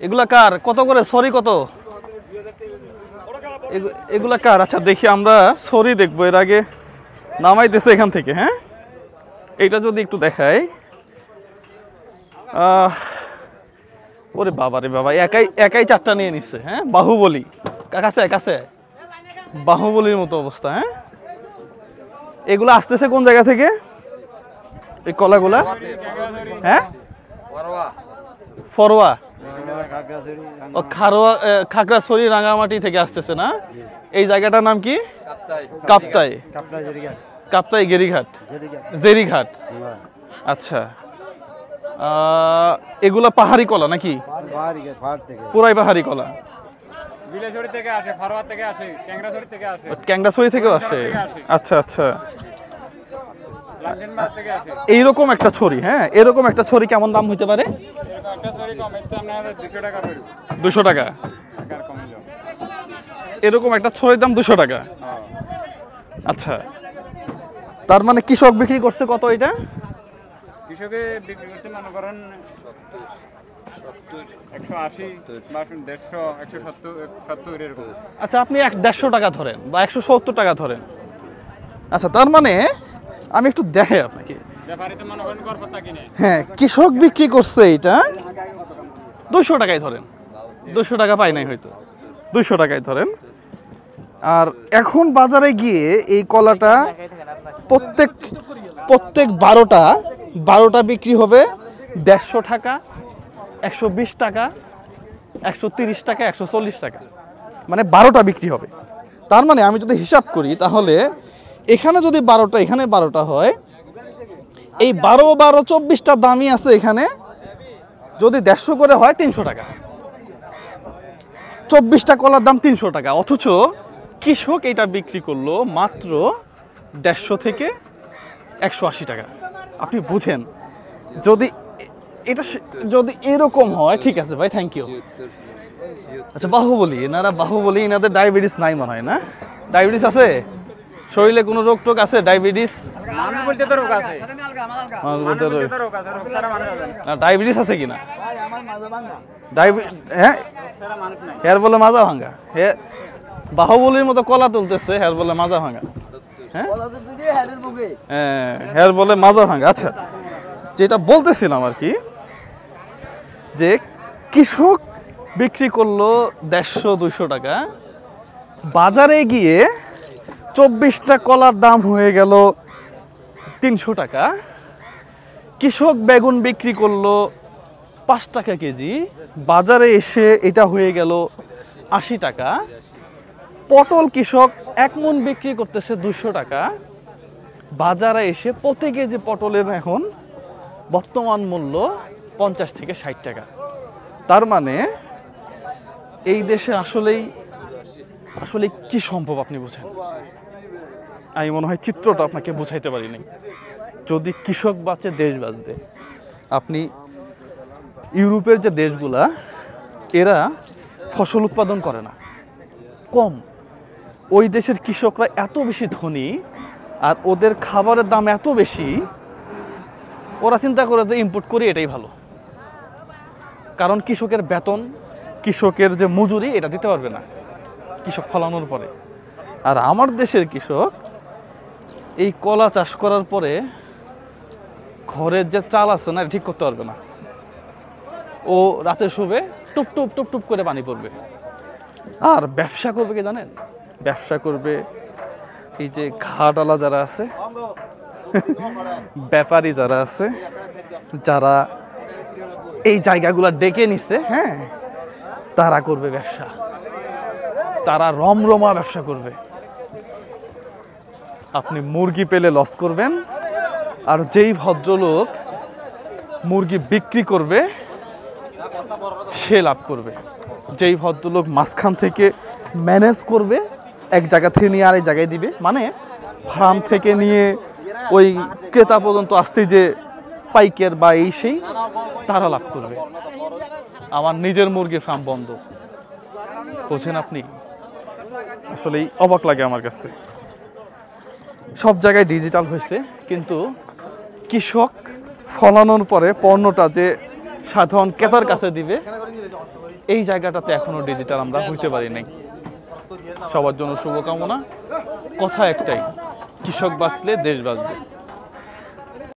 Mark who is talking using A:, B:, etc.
A: এগুলা কার? কত করে সরি কত? এগুলা কার? আচ্ছা দেখি আমরা সরি দেখবো, এর আগে নামাইতেছে এখান থেকে। হ্যাঁ, এইটা যদি একটু দেখাই। ওরে বাবা রে বাবা, একাই 4টা নিয়ে নিচ্ছে। হ্যাঁ, বাহুবলী কাছে কাছে, বাহুবলীর মতো অবস্থা। হ্যাঁ, এগুলো আসতেছে কোন জায়গা থেকে এই কলাগুলা? হ্যাঁ, ফরোয়া, ও খাগড়াছড়ি রাঙ্গামাটি থেকে আসতেছে না? এই জায়গাটার নাম কি? কাপ্তাই। কাপ্তাই গেরিঘাট, জেরিঘাট। আচ্ছা, এগুলা পাহাড়ি কলা নাকি? পুরাই পাহাড়ি কলা। ক্যাংড়াছড়ি থেকেও আসে। আচ্ছা আচ্ছা, এইরকম একটা ছড়ি। হ্যাঁ, এরকম একটা ছড়ি কেমন দাম হইতে পারে? 200 টাকা। এরকম একটা ছড়ির দাম 200 টাকা। আচ্ছা, তার মানে কৃষক বিক্রি করছে কত এটা? কৃষকে বিক্রি করছে মনে করেন 180 বা 150, 170 এরকম। আচ্ছা, আপনি 150 টাকা ধরেন বা 170 টাকা ধরেন। আচ্ছা, তার মানে আমি একটু দেখাই আপনাকে। হ্যাঁ, কৃষক বিক্রি করছে এটা 200 টাকায় ধরেন, 200 টাকা পাই নাই হয়তো, 200 টাকায় ধরেন। আর এখন বাজারে গিয়ে এই কলাটা প্রত্যেক 12টা বিক্রি হবে 150 টাকা, 120 টাকা, 130 টাকা, 140 টাকা, মানে 12টা বিক্রি হবে। তার মানে আমি যদি হিসাব করি তাহলে এখানে যদি 12টা, এখানে 12টা হয়, এই 12 24টা দামই আছে এখানে। যদি 150 করে হয় 300 টাকা, 24টা কলার দাম 300 টাকা। অথচ কৃষক এটা বিক্রি করলো মাত্র 150 থেকে 180 টাকা। আপনি বুঝেন, যদি এরকম হয়। ঠিক আছে ভাই, থ্যাংক ইউ। আচ্ছা, বাহুবলী, এনাদের ডায়াবেটিস নাই মনে হয় না? ডায়াবেটিস আছে শরীরে? কোনো রোগ টোগ আছে? ডায়াবেটিস, ডায়াবেটিস আছে কিনা? হ্যাঁ, হেয়ার বলে মাজা ভাঙ্গা। বাহুবলীর মতো কলা তুলতেছে, হেয়ার বলে মাজা ভাঙ্গা। হ্যাঁ, হেয়ার বলে মাজা ভাঙ্গা। আচ্ছা, যেটা বলতেছিলাম আর কি, যে কৃষক বিক্রি করলো 150-200 টাকা, বাজারে গিয়ে 24টা কলার দাম হয়ে গেল 300 টাকা। কৃষক বেগুন বিক্রি করলো 5 টাকা কেজি, বাজারে এসে এটা হয়ে গেল 80 টাকা। পটল কৃষক 1 মণ বিক্রি করতেছে 200 টাকা, বাজারে এসে প্রতি কেজি পটলের এখন বর্তমান মূল্য 50 থেকে 60 টাকা। তার মানে এই দেশে আসলে কি সম্ভব আপনি বুঝেন? আমি মনে হয় চিত্রটা আপনাকে বুঝাইতে পারি নাই। যদি কৃষক বাঁচে, দেশ বাঁচবে। আপনি ইউরোপের যে দেশগুলা, এরা ফসল উৎপাদন করে না, কম। ওই দেশের কৃষকরা এত বেশি ধনী আর ওদের খাবারের দাম এত বেশি, ওরা চিন্তা করে যে ইম্পোর্ট করি এটাই ভালো। কারণ কৃষকের বেতন, কৃষকের যে মজুরি, এটা দিতে পারবে না কৃষক ফলানোর পরে। আর আমার দেশের কৃষক এই কলা চাষ করার পরে ঘরের যে চাল আছে না, ঠিক করতে পারবে না। ও রাতে শুবে, টুপ টুপ টুপ টুপ করে পানি পড়বে। আর ব্যবসা করবে কি জানেন? ব্যবসা করবে এই যে ঘাটালা যারা আছে, ব্যাপারী যারা আছে, যারা এই জায়গাগুলো ডেকে নিছে, হ্যাঁ, তারা করবে ব্যবসা। তারা রমরমা ব্যবসা করবে। আপনি মুরগি পেলে লস করবেন, আর যেই ভদ্রলোক মুরগি বিক্রি করবে সে লাভ করবে। যেই ভদ্রলোক মাঝখান থেকে ম্যানেজ করবে, এক জায়গা থেকে নিয়ে আরেক জায়গায় দিবে, মানে ফার্ম থেকে নিয়ে ওই ক্রেতা পর্যন্ত আসতে যে পাইকার বা এই সেই, তারা লাভ করবে। আমার নিজের মুরগির ফার্ম বন্ধ, বুঝছেন আপনি? আসলেই অবাক লাগে আমার কাছে। সব জায়গায় ডিজিটাল হয়েছে, কিন্তু কৃষক ফলানোর পরে পণ্যটা যে সাধারণ ক্রেতার কাছে দিবে, এই জায়গাটাতে এখনো ডিজিটাল আমরা হইতে পারি নাই। সবার জন্য শুভকামনা। কথা একটাই, কৃষক বাঁচলে দেশ বাঁচবে।